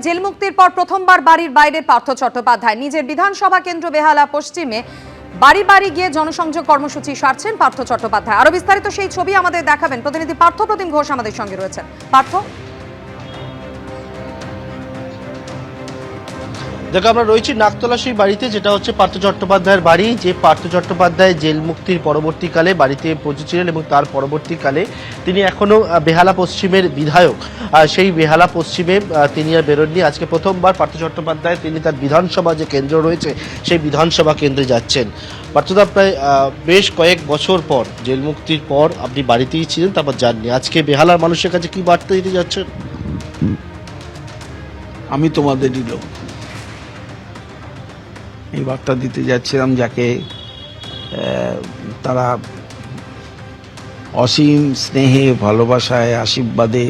Jail মুক্তির পর প্রথমবার বাড়ির বাইরে পার্থ চট্টোপাধ্যায় নিজের বিধানসভা কেন্দ্র বেহালা পশ্চিমে বাড়ি বাড়ি গিয়ে জনসংযোগ কর্মসূচি সারছেন পার্থ চট্টোপাধ্যায়। আরো বিস্তারিত সেই ছবি আমাদের দেখাবেন প্রতিনিধি পার্থ প্রতিম ঘোষ আমাদের সঙ্গে রয়েছেন। পার্থ, দেখো, আমরা রয়েছি নাকতলা সেই বাড়িতে, যেটা হচ্ছে পার্থ চট্টোপাধ্যায়ের বাড়ি। যে পার্থ চট্টোপাধ্যায় জেল মুক্তির পরবর্তীকালে বাড়িতে পৌঁছেছিলেন এবং তার পরবর্তীকালে তিনি এখনো বেহালা পশ্চিমের বিধায়ক। সেই বেহালা পশ্চিমে তিনি আর বেরোননি। আজকে প্রথমবার পার্থ চট্টোপাধ্যায় তিনি তার বিধানসভা যে কেন্দ্র রয়েছে সেই বিধানসভা কেন্দ্রে যাচ্ছেন। পার্থদা, প্রায় বেশ কয়েক বছর পর জেল মুক্তির পর আপনি বাড়িতেই ছিলেন, তারপর যাননি। আজকে বেহালার মানুষের কাছে কি বার্তা দিতে যাচ্ছেন? আমি তোমাদেরই লোক, এই বার্তা দিতে যাচ্ছিলাম যাকে তারা অসীম স্নেহে, ভালোবাসায়, আশীর্বাদে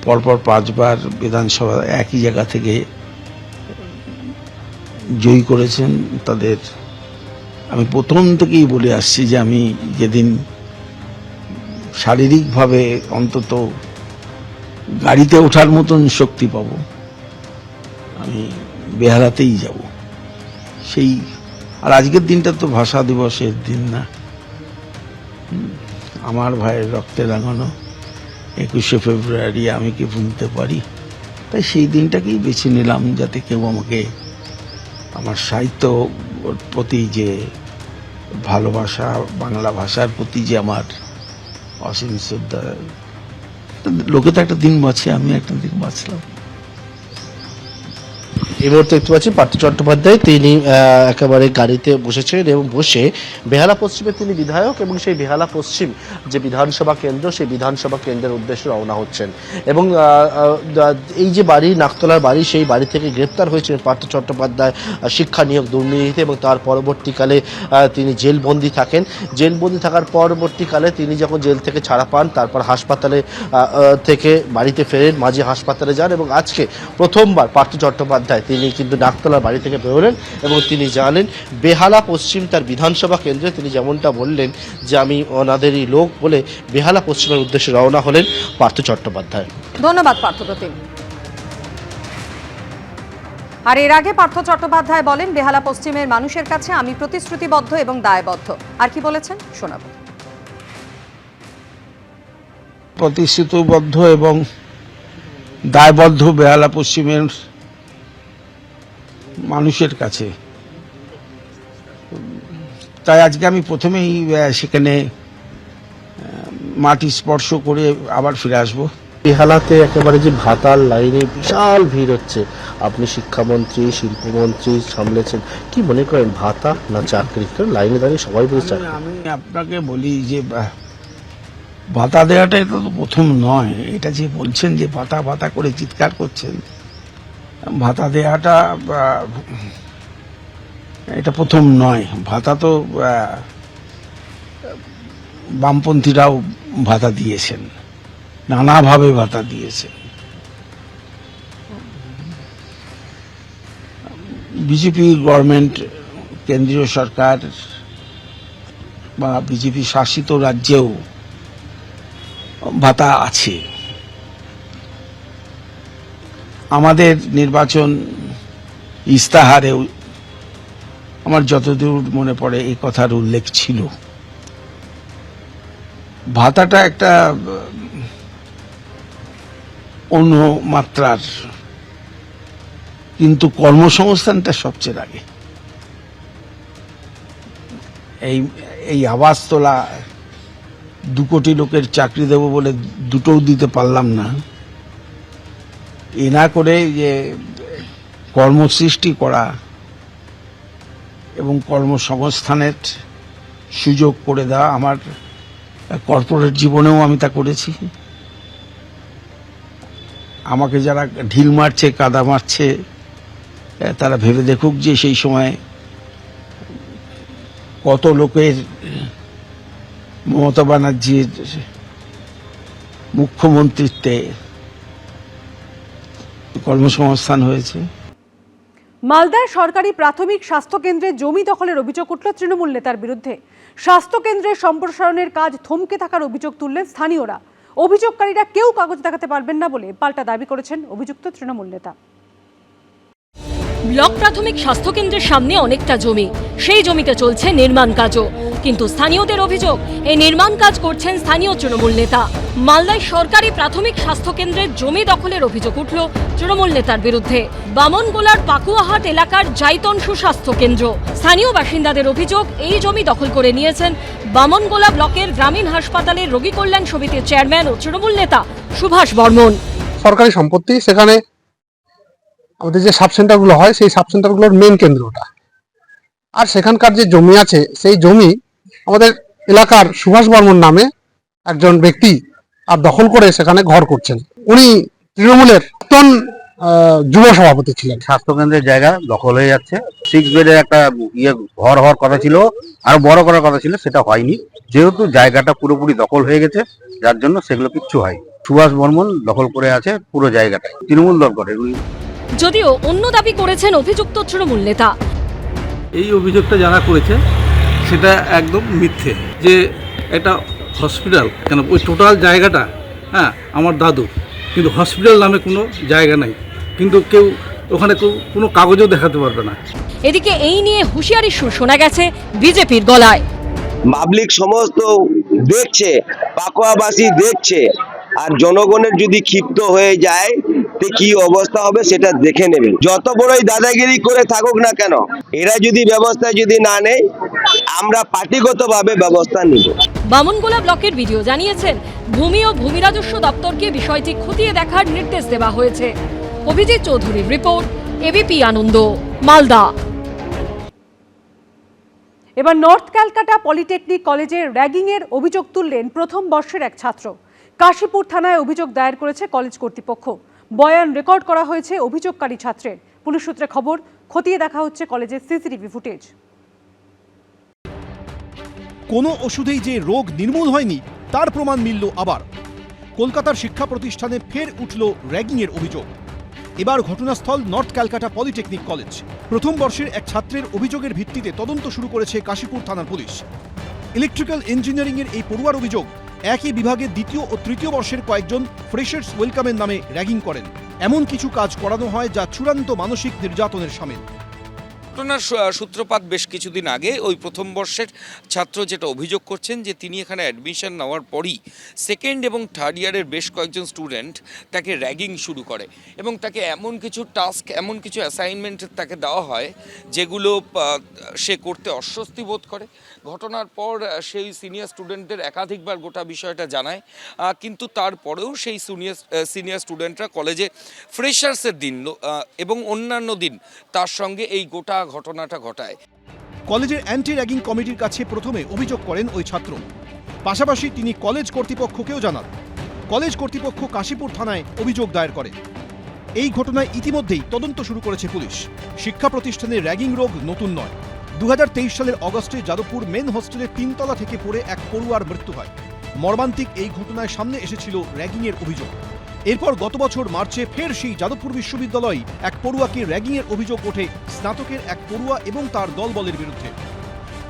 পরপর 5 বার বিধানসভা একই জায়গা থেকে জয়ী করেছেন। তাদের আমি প্রথম থেকেই বলে আসছি যে আমি যেদিন শারীরিকভাবে অন্তত গাড়িতে ওঠার মতন শক্তি পাব, আমি বেহালাতেই যাব। সেই আর আজকের দিনটা তো ভাষা দিবসের দিন না, আমার ভাইয়ের রক্তে রাঙানো 21শে ফেব্রুয়ারি আমি কি ভুলতে পারি? তাই সেই দিনটাকেই বেছে নিলাম, যাতে কেউ আমাকে আমার সাহিত্য প্রতি যে ভালোবাসা, বাংলা ভাষার প্রতি যে আমার অসীম শ্রদ্ধা, লোকে তো একটা দিন বাঁচে, আমি একটা দিন বাঁচলাম। এই মুহূর্তে দেখতে পাচ্ছি পার্থ চট্টোপাধ্যায় তিনি একেবারে গাড়িতে বসেছেন এবং বসে বেহালা পশ্চিমে তিনি বিধায়ক এবং সেই বেহালা পশ্চিম যে বিধানসভা কেন্দ্র, সেই বিধানসভা কেন্দ্রের উদ্দেশ্যে রওনা হচ্ছেন। এবং এই যে বাড়ি, নাকতলার বাড়ি, সেই বাড়ি থেকে গ্রেপ্তার হয়েছিলেন পার্থ চট্টোপাধ্যায় শিক্ষা নিয়োগ দুর্নীতিতে, এবং তার পরবর্তীকালে তিনি জেলবন্দি থাকেন। জেলবন্দি থাকার পরবর্তীকালে তিনি যখন জেল থেকে ছাড়া পান, তারপর হাসপাতালে থেকে বাড়িতে ফেরেন, মাঝে হাসপাতালে যান এবং আজকে প্রথমবার পার্থ চট্টোপাধ্যায় তিনি কিন্তু নাকতলার বাড়ি থেকে বেরোলেন এবং তিনি জানেন বেহালা পশ্চিম তার বিধানসভা কেন্দ্রে। তিনি যেমনটা বললেন যে আমি ওনাদেরই লোক বলে বেহালা পশ্চিমের উদ্দেশ্যে রওনা হলেন পার্থ চট্টোপাধ্যায়। ধন্যবাদ পার্থ প্রতিম। আর এর আগে পার্থ চট্টোপাধ্যায় বলেন, বেহালা পশ্চিমের মানুষের কাছে আমি প্রতিশ্রুতিবদ্ধ এবং দায়বদ্ধ। আর কি বলেছেন শোনাবো। প্রতিশ্রুতিবদ্ধ এবং দায়বদ্ধ বেহালা পশ্চিমের মানুষের কাছে। তাই আজকে আমি প্রথমেই সেখানে মাটি স্পর্শ করে আবার ফিরে আসবো। বেহালাতে একেবারে যে ভাতার লাইনে বিশাল ভিড় হচ্ছে, আপনি শিক্ষামন্ত্রী, শিল্পমন্ত্রী সামলেছেন, কি মনে করেন ভাতা না চাকরি? লাইনে দাঁড়িয়ে সবাই বলছে। আমি আপনাকে বলি যে ভাতা দেওয়াটা এটা তো প্রথম নয়। এটা যে বলছেন যে ভাতা ভাতা করে চিৎকার করছেন, ভাতা দেওয়াটা এটা প্রথম নয়। ভাতা তো বামপন্থীরাও ভাতা দিয়েছেন, নানাভাবে ভাতা দিয়েছেন। বিজেপি গভর্নমেন্ট, কেন্দ্রীয় সরকার বা বিজেপি শাসিত রাজ্যেও ভাতা আছে। আমাদের নির্বাচন ইস্তাহারেও আমার যতদূর মনে পড়ে এই কথার উল্লেখ ছিল। ভাতাটা একটা অন্য মাত্রার, কিন্তু কর্মসংস্থানটা সবচেয়ে আগে। এই আওয়াজ তোলা 2 কোটি লোকের চাকরি দেব বলে দুটোও দিতে পারলাম না, এ না করে যে কর্মসৃষ্টি করা এবং কর্মসংস্থানের সুযোগ করে দেওয়া, আমার কর্পোরেট জীবনেও আমি তা করেছি। আমাকে যারা ঢিল মারছে, কাদা মারছে, তারা ভেবে দেখুক যে সেই সময় কত লোকের মমতা ব্যানার্জির মুখ্যমন্ত্রীত্বে কর্মসংস্থান হয়েছে। মালদায় সরকারি প্রাথমিক স্বাস্থ্যকেন্দ্রে জমি দখলের অভিযোগ উঠল তৃণমূল নেতার বিরুদ্ধে। স্বাস্থ্যকেন্দ্রের সম্প্রসারণের কাজ থমকে থাকার অভিযোগ তুললেন স্থানীয়রা। অভিযোগকারীরা কেউ কাগজ দেখাতে পারবেন না বলে পাল্টা দাবি করেছেন অভিযুক্ত তৃণমূল নেতা। ব্লক প্রাথমিক স্বাস্থ্যকেন্দ্রের সামনে অনেকটা জমি, সেই জমিতে চলছে নির্মাণ কাজও। কিন্তু স্থানীয়দের অভিযোগ, এই নির্মাণ কাজ করছেন স্থানীয় তৃণমূল নেতা। মালদায় সরকারি প্রাথমিক স্বাস্থ্যকেন্দ্রের জমি দখলের অভিযোগ উঠল তৃণমূল নেতার বিরুদ্ধে। বামনগোলার পাকুয়াহাট এলাকার জাইতন সুস্বাস্থ্য কেন্দ্র। স্থানীয় বাসিন্দাদের অভিযোগ, এই জমি দখল করে নিয়েছেন বামনগোলা ব্লকের গ্রামীণ হাসপাতালের রোগী কল্যাণ সমিতির চেয়ারম্যান ও তৃণমূল নেতা সুভাষ বর্মন। সরকারি সম্পত্তি, সেখানে আমাদের যে সাব সেন্টারগুলো হয় সেই সাব সেন্টারগুলোর মেন কেন্দ্রটা, আর সেখানকার যে জমি আছে সেই জমি আমাদের এলাকার সুভাষ বর্মন নামে একজন ব্যক্তি আর দখল করে সেখানে ঘর করছেন। উনি তৃণমূলের প্রাক্তন যুব সভাপতি ছিলেন। স্বাস্থ্যকেন্দ্রের জায়গা দখল হয়ে যাচ্ছে। 6 বেডের একটা ঘর হওয়ার কথা ছিল, আরো বড় করার কথা ছিল, সেটা হয়নি। যেহেতু জায়গাটা পুরোপুরি দখল হয়ে গেছে, যার জন্য সেগুলো কিচ্ছু হয়। সুভাষ বর্মন দখল করে আছে পুরো জায়গাটা, তৃণমূল দল করে। যদিও অন্য দাবি করেছেন অভিযুক্ত তৃণমূল নেতা। এই অভিযোগটা যারা করেছে সেটা একদম মিথ্যে, যে এটা হসপিটাল কেন, ওই টোটাল জায়গাটা আমার দাদু, কিন্তু হসপিটাল নামে কোনো জায়গা নাই, কিন্তু কেউ ওখানে কোনো কাগজও দেখাতে পারবে না। এদিকে এই নিয়ে হুঁশিয়ারির সুর শোনা গেছে বিজেপির গলায়। পাবলিক সমস্ত দেখছে, পাকুয়াবাসী দেখছে, আর জনগণের যদি ক্ষিপ্ত হয়ে যায় তে কি অবস্থা হবে সেটা দেখে নেবেন। যত বড়ই দাদাগিরি করে থাকুক না কেন, এরা যদি ব্যবস্থা যদি না নেয়, আমরা পার্টিগতভাবে ব্যবস্থা নিব। বামনগোলা ব্লকের ভিডিও জানিয়েছেন, ভূমি ও ভূমি রাজস্ব দপ্তরকে বিষয়টি খতিয়ে দেখার নির্দেশ দেওয়া হয়েছে। অভিজিৎ চৌধুরীর রিপোর্ট, এবিপি আনন্দ, মালদা। এবার নর্থ ক্যালকাটা পলিটেকনিক কলেজে র্যাগিংয়ের অভিযোগ তুললেন প্রথম বর্ষের এক ছাত্র। কাশীপুর থানায় অভিযোগ দায়ের করেছে কলেজ কর্তৃপক্ষ। বয়ান রেকর্ড করা হয়েছে অভিযোগকারী ছাত্রের। পুলিশ সূত্রে খবর, খতিয়ে দেখা হচ্ছে কলেজের সিসিটিভি ফুটেজ। কোনো ওষুধেই যে রোগ নির্মূল হয়নি তার প্রমাণ মিলল আবার। কলকাতার শিক্ষা প্রতিষ্ঠানে ফের উঠল র্যাগিংয়ের অভিযোগ। এবার ঘটনাস্থল নর্থ ক্যালকাটা পলিটেকনিক কলেজ। প্রথম বর্ষের এক ছাত্রের অভিযোগের ভিত্তিতে তদন্ত শুরু করেছে কাশীপুর থানার পুলিশ। ইলেকট্রিক্যাল ইঞ্জিনিয়ারিংয়ের এই পড়ুয়ার অভিযোগ, একই বিভাগের দ্বিতীয় ও তৃতীয় বর্ষের কয়েকজন ফ্রেশার্স ওয়েলকামের নামে র্যাগিং করেন। এমন কিছু কাজ করানো হয় যা চূড়ান্ত মানসিক নির্যাতনের শামিল। ঘটনার সূত্রপাত বেশ কিছুদিন আগে ওই প্রথম বর্ষের ছাত্র যেটা অভিযোগ করছেন, যে তিনি এখানে অ্যাডমিশন নেওয়ার পরই সেকেন্ড এবং থার্ড ইয়ারের বেশ কয়েকজন স্টুডেন্ট তাকে র্যাগিং শুরু করে এবং তাকে এমন কিছু টাস্ক, এমন কিছু অ্যাসাইনমেন্ট তাকে দেওয়া হয় যেগুলো সে করতে অস্বস্তি বোধ করে। ঘটনার পর সেই সিনিয়র স্টুডেন্টদের একাধিকবার গোটা বিষয়টা জানায়, কিন্তু তারপরেও সেই সিনিয়র স্টুডেন্টরা কলেজে ফ্রেশার্সের দিন এবং অন্যান্য দিন তার সঙ্গে এই গোটা ঘটনাটা ঘটায়। কলেজের অ্যান্টি র্যাগিং কমিটির কাছে প্রথমে অভিযোগ করেন ওই ছাত্র। পাশাপাশি তিনি কলেজ কর্তৃপক্ষকেও জানান। কলেজ কর্তৃপক্ষ কাশীপুর থানায় অভিযোগ দায়ের করে। এই ঘটনায় ইতিমধ্যেই তদন্ত শুরু করেছে পুলিশ। শিক্ষা প্রতিষ্ঠানে র্যাগিং রোগ নতুন নয়। 2023 সালের অগস্টে যাদবপুর মেন হোস্টেলের 3 তলা থেকে পড়ে এক পড়ুয়ার মৃত্যু হয়। মর্মান্তিক এই ঘটনায় সামনে এসেছিল র্যাগিংয়ের অভিযোগ। এরপর গত বছর মার্চে ফের সেই যাদবপুর বিশ্ববিদ্যালয়ে এক পড়ুয়াকে র্যাগিংয়ের অভিযোগ ওঠে স্নাতকের এক পড়ুয়া এবং তার দলবলের বিরুদ্ধে।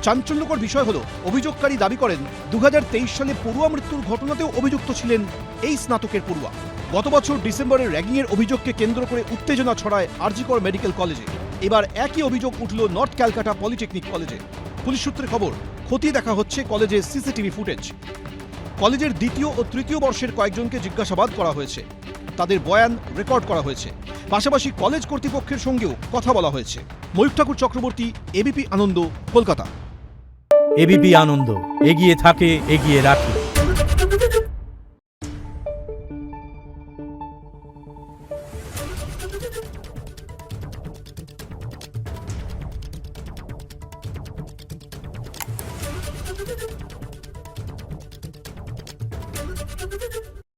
চাঞ্চল্যকর বিষয় হলো, অভিযোগকারী দাবি করেন 2023 সালে পড়ুয়া মৃত্যুর ঘটনাতেও অভিযুক্ত ছিলেন এই স্নাতকের পড়ুয়া। গত বছর ডিসেম্বরে র্যাগিংয়ের অভিযোগকে কেন্দ্র করে উত্তেজনা ছড়ায় আরজিকর মেডিকেল কলেজে। এবার একই অভিযোগ উঠল নর্থ ক্যালকাটা পলিটেকনিক কলেজে। পুলিশ সূত্রে খবর, খতিয়ে দেখা হচ্ছে কলেজের সিসিটিভি ফুটেজ। কলেজের দ্বিতীয় ও তৃতীয় বর্ষের কয়েকজনকে জিজ্ঞাসাবাদ করা হয়েছে, তাদের বয়ান রেকর্ড করা হয়েছে। পাশাপাশি কলেজ কর্তৃপক্ষের সঙ্গেও কথা বলা হয়েছে। ময়ূর ঠাকুর চক্রবর্তী, এবিপি আনন্দ, কলকাতা। এবিপি আনন্দ, এগিয়ে থাকে, এগিয়ে রাখে। Thank you.